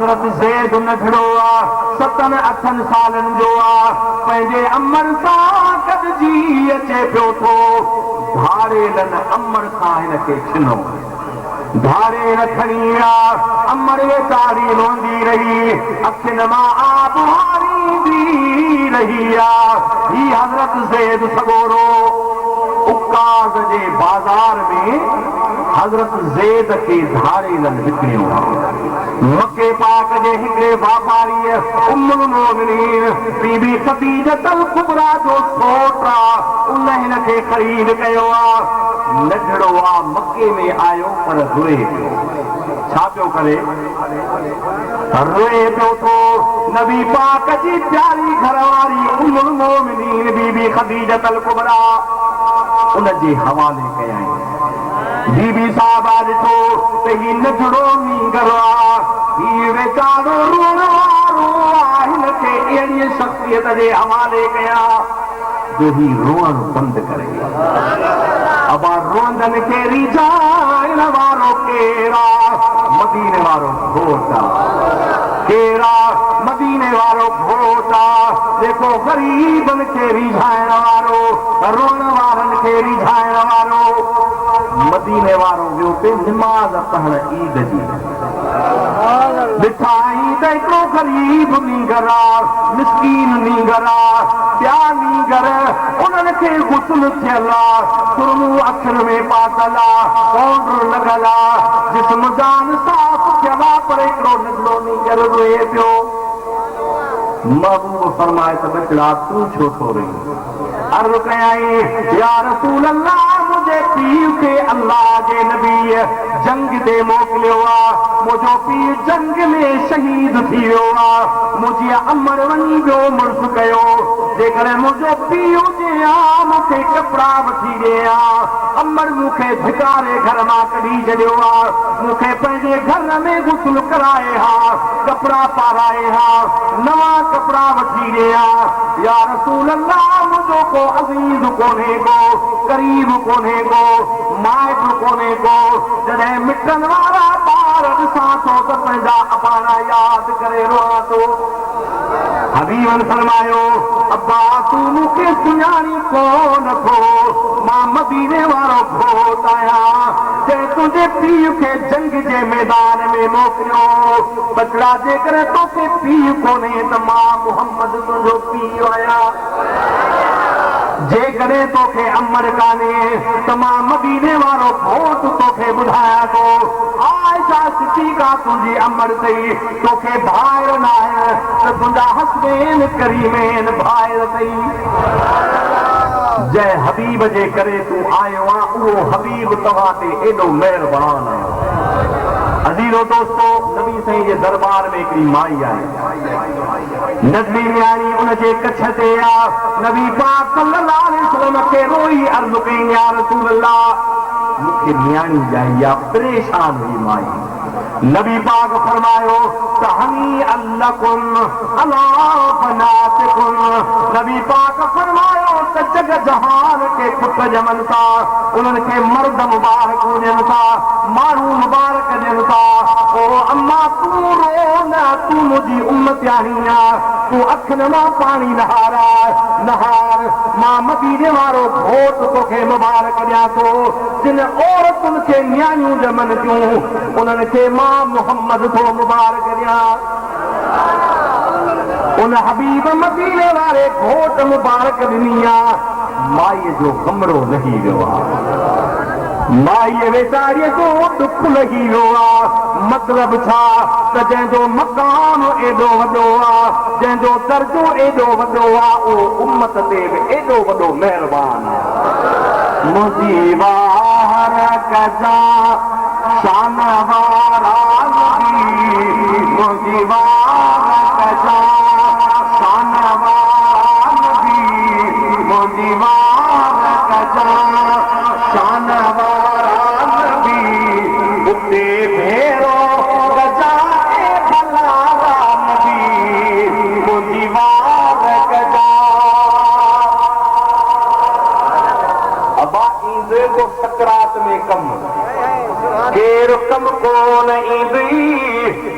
हज़रत ज़ैद नढड़ो आ 7-8 सालनि जो आ पंहिंजे अमर सां गॾिजी अचे पियो थो। धारेलनि अमर सां हिनखे छिनो, धारे न खणी आ, अमर वेचारी रोंदी रही, अखियुनि मां आब हारींदी रही आ। ही हज़रत ज़ैद सगोरो उकाज़ जे बाज़ार में हज़रत ज़ैद खे धारेलनि विकिणियो आहे। मके पाक जे हिकिड़े वापारी उम्मुल मोमिनीन बीबी ख़दीजतुल कुबरा जो सौट आहे, उन हिनखे ख़रीद कयो आहे। नढड़ो आहे, मके में आयो पर रोए पियो। छा पियो करे? रोए पियो थो। नबी पाक जी प्यारी घरवारी उम्मुल मोमिनीन बीबी ख़दीजतुल कुबरा उन जे हवाले कयई। बीबी साहबा ॾिठो त ही नढड़ो नींगर आहे, ही वेचारो रोअण वारो आहे, हिनखे अहिड़ी शख़्सियत जे हवाले कया जो ही रोअण बंदि करे। अबा रोंदनि खे रिझाइण वारो केरु आहे? मदीने वारो घोट आहे। केरु आहे? मदीने वारो घोट आहे, जेको ग़रीबनि खे रिझाइण वारो, रोअण वारनि खे रिझाइण वारो। मदीने वारो वियो पे निमाज़ पढ़ण ईद जी। ॾिठा ईद हिकिड़ो ग़रीब नींगर आहे, मिस्कीन नींगर आहे, ॿिया नींगर उन्हनि खे गुस्ल थियल आहे, सुरमू अखियुनि में पातल आहे, पाउडर लॻल आहे, जिस्म जान साफ़ थियल आहे, पर हिकिड़ो नंढड़ो नींगर रोए पियो। महबूब फरमाए त बचड़ा तूं छो थो रही? अर्ज़ कयई, या रसूल अल्लाह, मुंहिंजे पीउ खे अल्लाह जे नबी जंग ते मोकिलियो आहे, मुंहिंजो पीउ जंग में शहीद थी वियो आहे, मुंहिंजी अमर वञी वियो मुर्स कयो। जेकॾहिं मुंहिंजो पीउ हुजे हा, मूंखे कपिड़ा वठी ॾे हा। अमर मूंखे धिकारे घर मां कढी छॾियो आहे, मूंखे पंहिंजे घर में गुस्ल कराए हा, कपिड़ा पाराए हा, नवां कपिड़ा वठी ॾे हा। या रसूल अल्लाह, मुंहिंजो को अज़ीज़ कोन्हे को, करीब कोन्हे को, माइट कोन्हे को, जॾहिं मिटनि वारा ॿार ॾिसां थो त पंहिंजा अबाना यादि करे रोआं थो। हबीबन फरमायो, अब्बा तूं मूंखे सुञाणी कोन थो, मां मदीने वारो घोट आहियां, जंहिं तुंहिंजे पीउ खे जंग जे मैदान में मोकिलियो। बचड़ा, जेकॾहिं तोखे पीउ कोन्हे त मां मुहम्मद तुंहिंजो पीउ आहियां। जेकॾहिं तोखे अमर कान्हे त मां मदीने वारो घोट तोखे ॿुधायां थो। आयशा सिद्दीक़ा तुंहिंजी अमर अथई, तोखे भाइर न आहे त तुंहिंजा हसबैन करीमेन भाइर अथई। जंहिं हबीब जे करे तूं आयो आहे, उहो हबीब तव्हां ते एॾो महिरबान आहे। अज़ीज़ो दोस्तो, नबी साईं जे दरबार में हिकिड़ी माई आहे, नंढड़ी न्याणी उनजे कछ ते आहे। नबी पाक सल्लल्लाहु अलैहि वसल्लम खे रोई अर्ज़ कई, या रसूल अल्लाह, मूंखे न्याणी ॼाई आहे, परेशान हुई माई। नबी पाक फरमायो त हनी अल्लकुम अला बनातिकुम। नबी पाक फरमायो त जग जहान के पुट ॼमनि था, उन्हनि खे मर्द मुबारक हुजनि था, माण्हू मुबारक ॾियनि था। ओ अम्मा तूं रो न, तूं मुंहिंजी उम्मत आहीं, तूं अखियुनि मां पाणी नहार, मां मदीने वारो घोट तोखे मुबारक ॾियां थो। जिन औरतुनि खे न्याणियूं ॼमनि थियूं, उन्हनि खे मां मुहम्मद थो मुबारक ॾियां। उन हबीब मदीने वारे घोट मुबारक ॾिनी आहे। माईअ जो कमरो लही वियो आहे, माईअ वेचारीअ जो दुख लही वियो आहे। मतिलब छा त जंहिंजो मकाम एॾो वॾो आहे, जंहिंजो दर्जो एॾो वॾो आहे, उहो उम्मत ते बि एॾो वॾो महिरबान आहे। मुंहिंजी वार कजा शान वारा नबी, मुंहिंजी वार कजा शान वारा नबी, मुंहिंजी वार कजा शान वारा नबी, उते भेरो गजाए भलारा नबी, मुंहिंजी वार कजा। अबा ईंदे को सकरात में कम, केरु कम कोन ईंदी,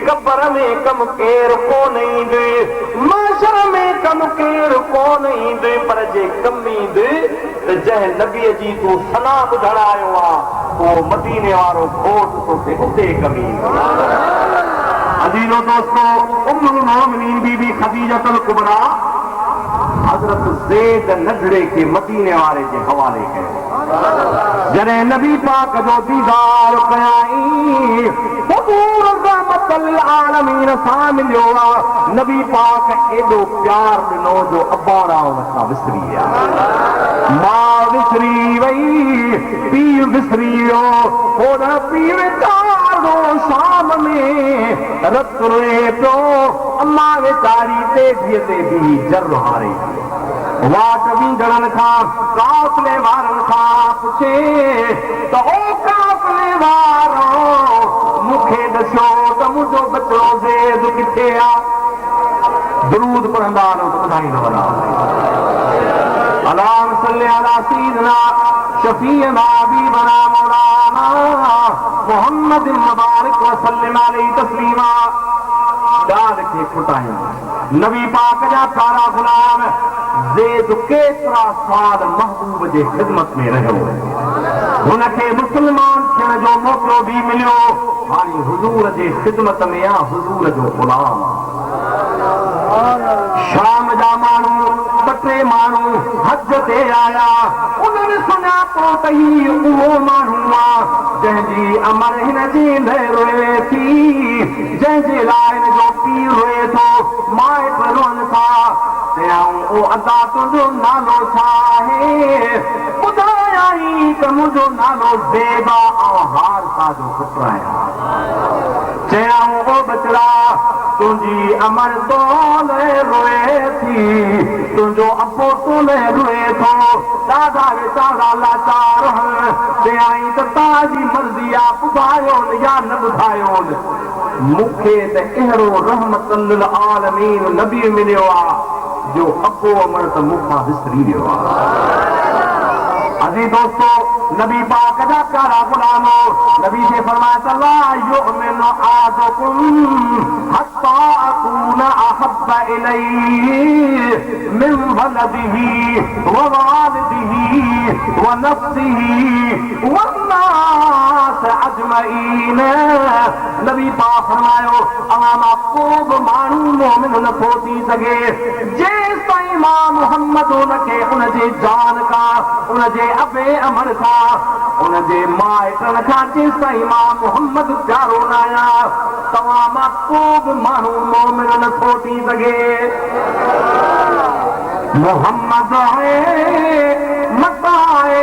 कब्र माशर में कम केर को नहीं दे, माशर में कम केर को नहीं दे, पर जे कमी दे तो जह नबी जी तू सना ॿुधण आयो आहे वो मदीने वारो खोट तो थे उते कमी। अजीजो दोस्तों, उम्मुल मोमिनीन बीबी खदीजतुल कुबरा हजरत ज़ैद नगड़े के मदीने वाले जे हवाले कयो। जॾहिं नबी पाक जो दीदार कयाई हुज़ूर रहमतुल आलमीन सां मिलियो आहे, नबी पाक एॾो प्यार ॾिनो जो अबाड़ा वटां विसरी विया। मां विसरी वई, पीउ विसरी वियो, होॾ पीउ वीचारो शाम में रत रोए पियो, अम्मा वीचारी तेजीअ ते बि जर हारे वाट वींदड़नि खां काफ़िले वारनि खां पुछे त ओ काफ़िले वारो मूंखे ॾसो त मुंहिंजो बचड़ो ज़ैद किथे आहे। दुरूद पढ़ंदा वञो त ॿुधाईंदो वञा। अल्लाहुम्मा सल्लि अला सय्यिदिना शफ़ीअना हबीबना मौलाना मुहम्मद मुबारक व सल्लिम अलैहि तस्लीमा। ॻाल्हि खे खुटायूं, नबी पाक जा प्यारा गुलाम ज़ैद केतिरा साल महबूब जे ख़िदमत में रहियो, हुनखे मुस्लमान थियण जो मौक़ो बि मिलियो, हाणे हुज़ूर जे ख़िदमत में आहे, हुज़ूर जो गुलाम। शाम जा माण्हू ॿ टे माण्हू हज ते आया, उन्हनि सुञातो त ही उहो माण्हू आहे जंहिंजी अमर हिन जी रोए थी, जंहिंजे लाइ हिन जो पीउ रोए थो, माइट रोअनि था। चयाऊं ओ अदा तुंहिंजो नालो छा आहे? ॿुधायाई त मुंहिंजो नालो ज़ेबा ऐं हारसा जो पुटु आहियां। चयाऊं ओ बचड़ा तुंहिंजी अमर तो रोए थी, तुंहिंजो अबो तो रोए थो, ॾाढा वीचारा लाचार आहिनि। चयाई त तव्हांजी मर्ज़ी आहे, ॿुधायो या न ॿुधायो। मूंखे त अहिड़ो रहमतुल आलमीन नबी मिलियो आहे जो अबो अमर त मूंखां विसरी वियो आहे। अजी दोस्तों, नबी पाक जा प्यारा गुलामो, नबी से फरमाया ला युमिनु अहदुकुम हत्ता अकून अहब्ब इलैहि मिन वलदिही व वालिदिही व नफ्सिही वन्नास अजमईन। नबी पाक फरमायो अवामा को बि माण्हू मोमिन नथो थी सघे जेसि ताईं मां मुहम्मद उनखे उनजे जान खां, उनजे अबे अमर खां, उनजे माइटनि खां जेसि ताईं मां मुहम्मद प्यारो न आहियां, तव्हां मां को बि माण्हू मोमिन नथो थी सघे। मुहम्मद है मताए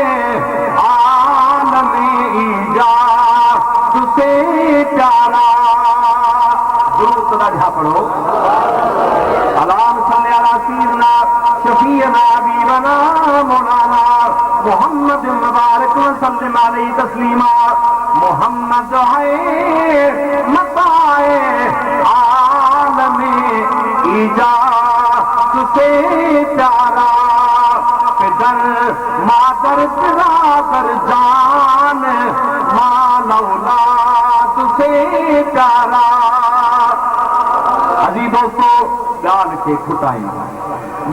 आलमे ईजाद से प्यारा। दुरूद ॾाढा पढ़ो। अल्लाहुम्मा सल्लि अला सय्यिदिना शफ़ीअना हबीबना मौलाना मुहम्मद मुबारक व सल्लिम अलैहि तस्लीमा। मोहम्मद है मताए आलमे ईजाद से प्यारा, पिदर मादर बिरादर जान माल औलाद से प्यारा। अजी दोस्तों, ॻाल्हि खे खुटायूं,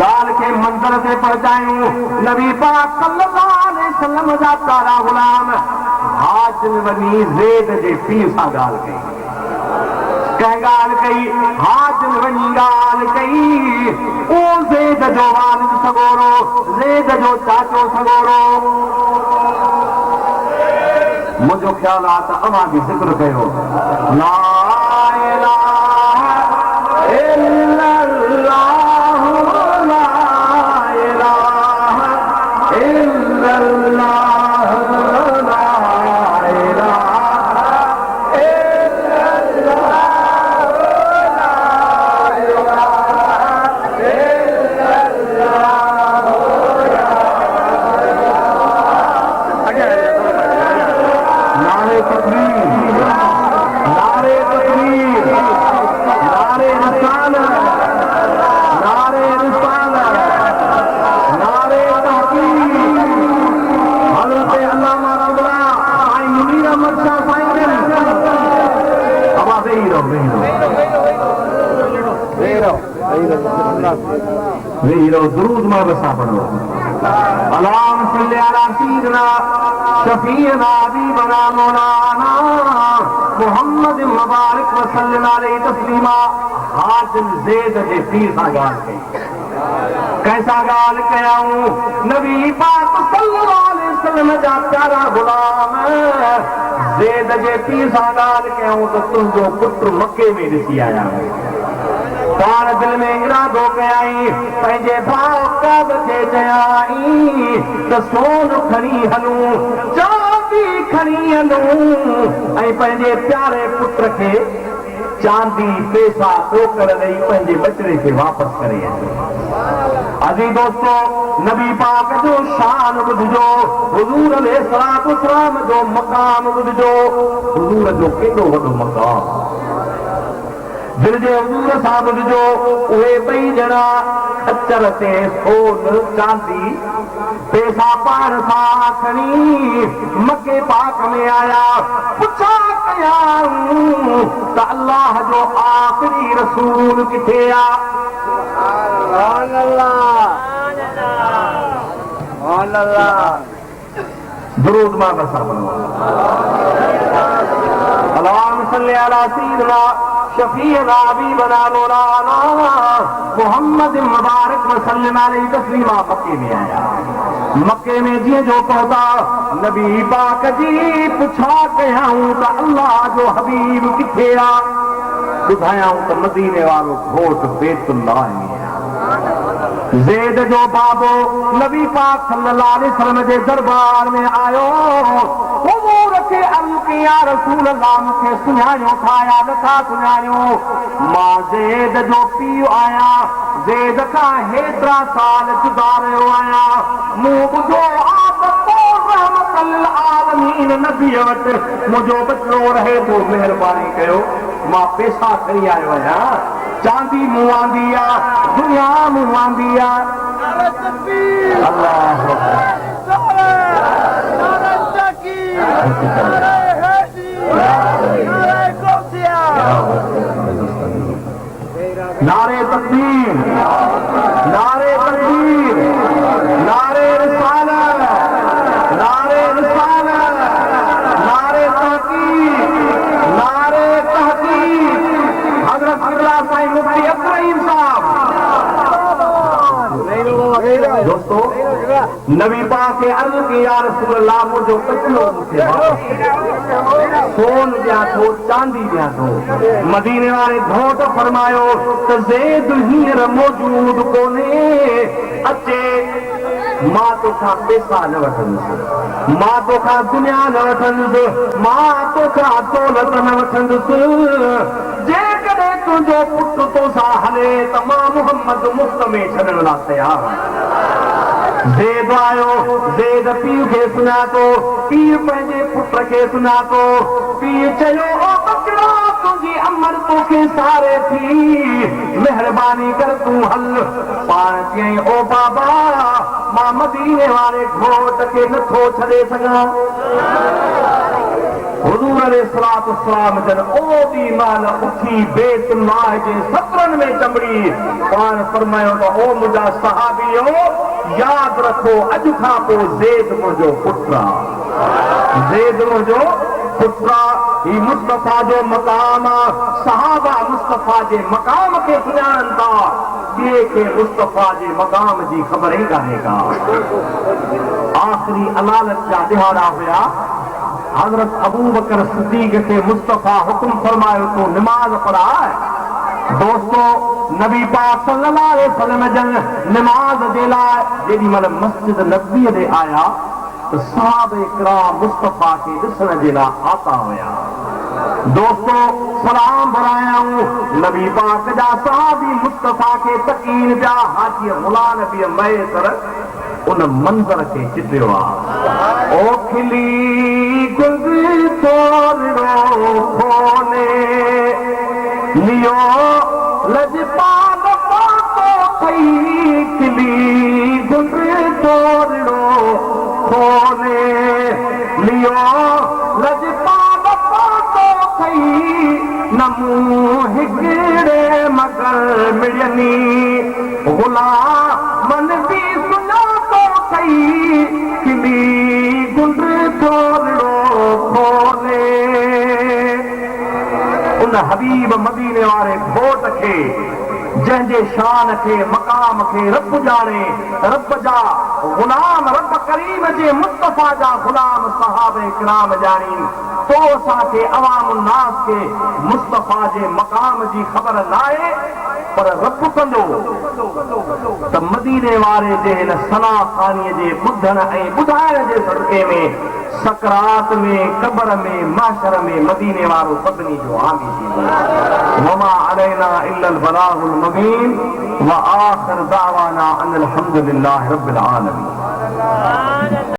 ॻाल्हि खे मंज़िल ते पहुचायूं। नबी पाक सल्लल्लाहु अलैहि वसल्लम जा प्यारा गुलाम हाजिर वञी ज़ैद जे पीउ सां ॻाल्हि कई। कंहिं ॻाल्हि कई, हाजिर वञी ॻाल्हि कई, उहो ज़ैद जो वालिद सॻोरो, ज़ैद जो चाचो सॻोरो। मुंहिंजो ख़्यालु आहे त अवां बि ज़िक्र कयो ला इलाहा इल्लल्लाहु ला इलाहा इल्लल्लाहु ला इलाहा इल्लल्लाहु ला इलाहा इल्लल्लाहु। नारे तकबीर, नारे तकबीर। वीरो दुरूद में बसा पढ़ो अल्लाहुम्मा सल्ली अला सय्यिदिना शफीना हबीबना मौलाना मुहम्मद मुबारक व सल्लम अलैहि तस्लीमा। हाजिर ज़ैद जे पीर सां ॻाल्हि कई। कैसा ॻाल्हि कयाऊं? नबी पाक सल्लल्लाहु अलैहि वसल्लम जा प्यारा गुलाम ज़ैद जे पीर सां ॻाल्हि कयाऊं त तुंहिंजो पुटु मके में ॾिसी आया पाण दिल में इरादो कयाई पंहिंजे भाउ काब खे चयाई त सोन खणी हलूं चांदी खणी हलूं ऐं पंहिंजे प्यारे पुट खे चांदी पैसा टोकर ॾेई पंहिंजे बचड़े खे वापसि करे अचो। अजी दोस्तो नबी पाक जो शान ॿुधिजो, हुज़ूर अलैहिस्सलातु वस्सलाम जो मक़ाम ॿुधिजो। हुज़ूर जो केॾो वॾो मक़ाम दिल जे हुज़ूर सां ॿुधिजो। उहे ॿई ॼणा खच्चर ते सोन चांदी पैसा पाण सां खणी मके पाक में आया। पुछा कयाऊं त अल्लाह जो आख़िरी रसूल किथे आ? दुरूद मां बसा पढ़ो अल्लाहुम्मा सल्ली अला सय्यिदिना शफीना हबीबना मौलाना मुहम्मद मुबारक व सल्लम अलैहि तस्लीमा। मक्के में आया। मक्के में जीअं जो पहुता नबी पाक जी पुछा कयाऊं त अल्लाह जो हबीब किथे आ? ॿुधायाऊं त मदीने वारो घोट बैतुल्लाह में आ। ज़ैद जो बाबो नबी पाक सल्लल्लाहु अलैहि वसल्लम जे दरबार में आयो। हुज़ूर खे अर्ज़ कई या रसूल अल्लाह मूंखे सुञाणो था या नथा सुञाणो? मां ज़ैद जो पीउ आहियां। ज़ैद खां हेतिरा साल जुदा रहियो आहियां। मूं ॿुधो आलमीन नबीअ वटि मुंहिंजो बचड़ो रहे थो। महिरबानी कयो मां पैसा खणी आयो आहियां। चांदी मूं आंदी आहे, दुनिया मूं आंदी आहे। अल्लाह नारे तकबीर, नारे तकबीर, नारे रिसालत, नारे रिसालत, नारे तहकीक, नारे तहकीक। हजरत किबला साईं मुफ्ती इब्राहिम साहब। दोस्तों नबी पाक के अर्ज़ की या रसूल अल्लाह मुझो बचड़ो मूंखे सोन ॾियां थो चांदी ॾियां थो। मदीने वारे घोट फरमायो त ज़ैद हींअर मौजूद कोन्हे। अचे मां तोखां पैसा न वठंदुसि, मां तोखां दुनिया न वठंदुसि, मां तोखां दौलत न वठंदुसि। जेकॾहिं तुंहिंजो पुटु तोसां हले त मां मुहम्मद मुफ़्त में छॾण लाइ तयारु आहियां। ज़ैद आयो। ज़ैद पीउ खे सुञातो। पीउ पंहिंजे पुट खे सुञातो। पीउ चयो ओ बचड़ा तुंहिंजी अमर तोखे सारे थी, महिरबानी कर तूं हल। पाण चयईं ओ बाबा मां मदीने वारे घोट खे नथो छॾे सघां। हुज़ूर अलैहिस्सलातु वस्सलाम जन ओॾी महिल उथी बैतुल्लाह जे सतरनि में चंबड़ी पाण फरमायो त ओ मुंहिंजा सहाबियो यादि रखो अॼु खां पोइ ज़ैद मुंहिंजो पुटु आहे। ज़ैद मुंहिंजो पुटु आहे। ही मुस्तफ़ा जो मक़ाम आहे। सहाबा मुस्तफ़ा जे मक़ाम खे सुञाणनि था। ॿिए खे मुस्तफ़ा जे मक़ाम जी ख़बर ई कान्हे का। आख़िरी अलालत जा ॾिहाड़ा हुया। हज़रत अबू बकर सिद्दीक़ खे मुस्तफ़ा हुकुम फरमायो तूं निमाज़ पढ़ाए। दोस्तों नबी पाक सल्लल्लाहु अलैहि वसल्लम जन निमाज़ जे लाइ जेॾी महिल मस्जिद नबवीअ ते आया त सहाबा इकराम मुस्तफ़ा खे ॾिसण जे लाइ आता हुया। दोस्तों सलाम भरायाऊं। नबी पाक जा सहाबी मुस्तफ़ा खे तकीन पिया। हाजी गुलाम नबी मैसर उन मंज़र खे चिटियो आहे। ओ खिली गुल थोरो खोने लियो लजपाल पातो थई। खिली गुल थोरो खोने लियो लजपाल पातो थई। नमू हिकिड़े मगर मिड़नी गुलामन बि सुञातो कई किली गुंड थोरो खोले उन हबीब मदीने वारे घोट खे जंहिंजे शान खे मक़ाम खे रब ॼाणे रब जा गुलाम रब करीम जे मुस्तफ़ा जा गुलाम सहाबे किराम ॼाणी तो असांखे अवाम नास खे मुस्तफ़ा जे मक़ाम जी ख़बर न आहे पर रब कंदो त मदीने वारे जे हिन सना खानीअ जे ॿुधण ऐं ॿुधाइण जे सदके में सकरात में कब्र में माशर में मदीने वारो सभिनी जो हामी थींदो वमा अलैना इल्ला अल बलागुल मुबीन व आखिर दावाना अनिल हम्दुलिल्लाहि रब्बिल आलमीन।